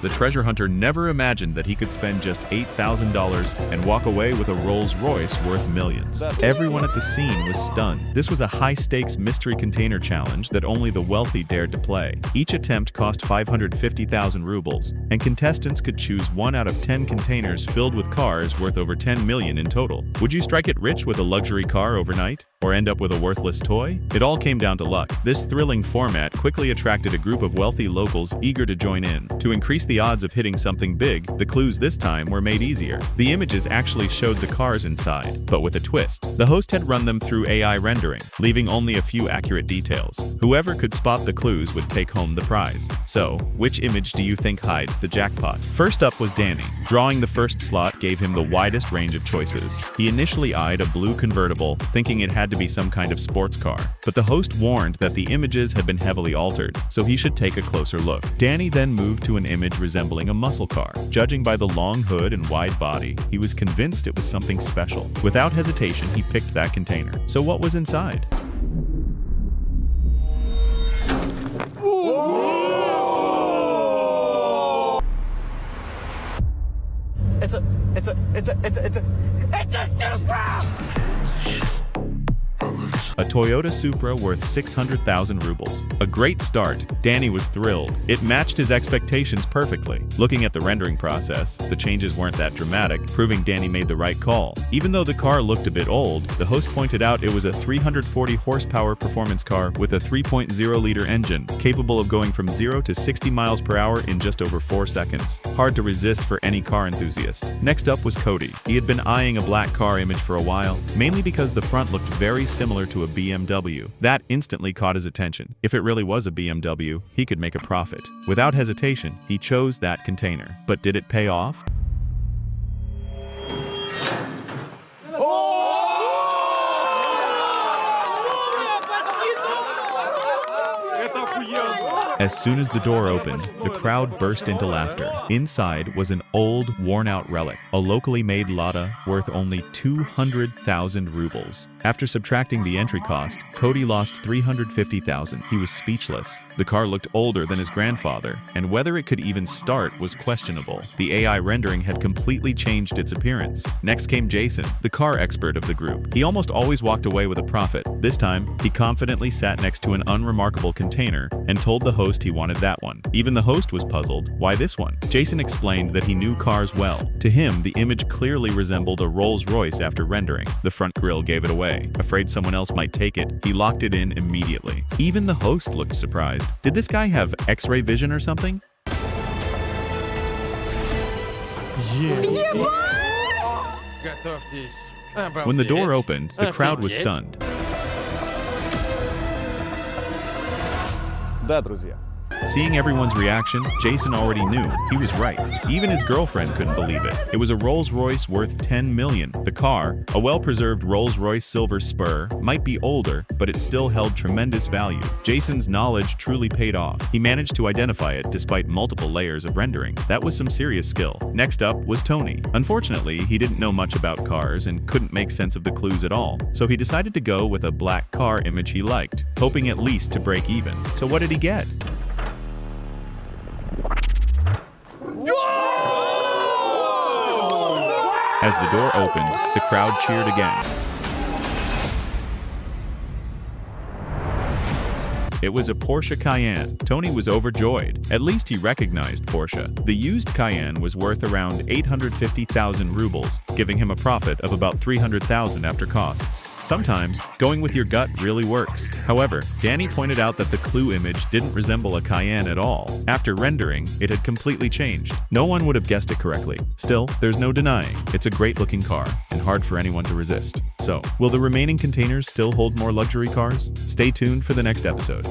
the treasure hunter never imagined that he could spend just $8,000 and walk away with a Rolls-Royce worth millions. Everyone at the scene was stunned. This was a high-stakes mystery container challenge that only the wealthy dared to play. Each attempt cost 550,000 rubles, and contestants could choose 1 out of 10 containers filled with cars worth over 10 million in total. Would you strike it rich with a luxury car overnight, or end up with a worthless toy? It all came down to luck. This thrilling format quickly attracted a group of wealthy locals eager to join in. To increase the odds of hitting something big, the clues this time were made easier. The images actually showed the cars inside, but with a twist. The host had run them through AI rendering, leaving only a few accurate details. Whoever could spot the clues would take home the prize. So, which image do you think hides the jackpot? First up was Danny. Drawing the first slot gave him the widest range of choices. He initially eyed a blue convertible, thinking it had to be some kind of sports car. But the host warned that the images had been heavily altered, so he should take a closer look. Danny then moved to an image resembling a muscle car. Judging by the long hood and wide body, he was convinced it was something special. Without hesitation, he picked that container. So what was inside? It's a Supra! A Toyota Supra worth 600,000 rubles. A great start. Danny was thrilled. It matched his expectations perfectly. Looking at the rendering process, the changes weren't that dramatic, proving Danny made the right call. Even though the car looked a bit old, the host pointed out it was a 340 horsepower performance car with a 3.0-liter engine, capable of going from 0 to 60 miles per hour in just over 4 seconds. Hard to resist for any car enthusiast. Next up was Cody. He had been eyeing a black car image for a while, mainly because the front looked very similar to a BMW. That instantly caught his attention. If it really was a BMW, he could make a profit. Without hesitation, he chose that container. But did it pay off? As soon as the door opened, the crowd burst into laughter. Inside was an old, worn-out relic, a locally made Lada worth only 200,000 rubles. After subtracting the entry cost, Cody lost 350,000. He was speechless. The car looked older than his grandfather, and whether it could even start was questionable. The AI rendering had completely changed its appearance. Next came Jason, the car expert of the group. He almost always walked away with a profit. This time, he confidently sat next to an unremarkable container and told the host he wanted that one. Even the host was puzzled. Why this one? Jason explained that he knew cars well. To him, the image clearly resembled a Rolls-Royce after rendering. The front grille gave it away. Afraid someone else might take it, he locked it in immediately. Even the host looked surprised. Did this guy have X-ray vision or something? When the door opened, the crowd was stunned. Да, друзья. Seeing everyone's reaction, Jason already knew he was right. Even his girlfriend couldn't believe it. It was a Rolls-Royce worth 10 million. The car, a well-preserved Rolls-Royce Silver Spur, might be older, but it still held tremendous value. Jason's knowledge truly paid off. He managed to identify it despite multiple layers of rendering. That was some serious skill. Next up was Tony. Unfortunately, he didn't know much about cars and couldn't make sense of the clues at all. So he decided to go with a black car image he liked, hoping at least to break even. So what did he get? As the door opened, the crowd cheered again. It was a Porsche Cayenne. Tony was overjoyed. At least he recognized Porsche. The used Cayenne was worth around 850,000 rubles, giving him a profit of about 300,000 after costs. Sometimes, going with your gut really works. However, Danny pointed out that the clue image didn't resemble a Cayenne at all. After rendering, it had completely changed. No one would have guessed it correctly. Still, there's no denying, it's a great-looking car, and hard for anyone to resist. So, will the remaining containers still hold more luxury cars? Stay tuned for the next episode.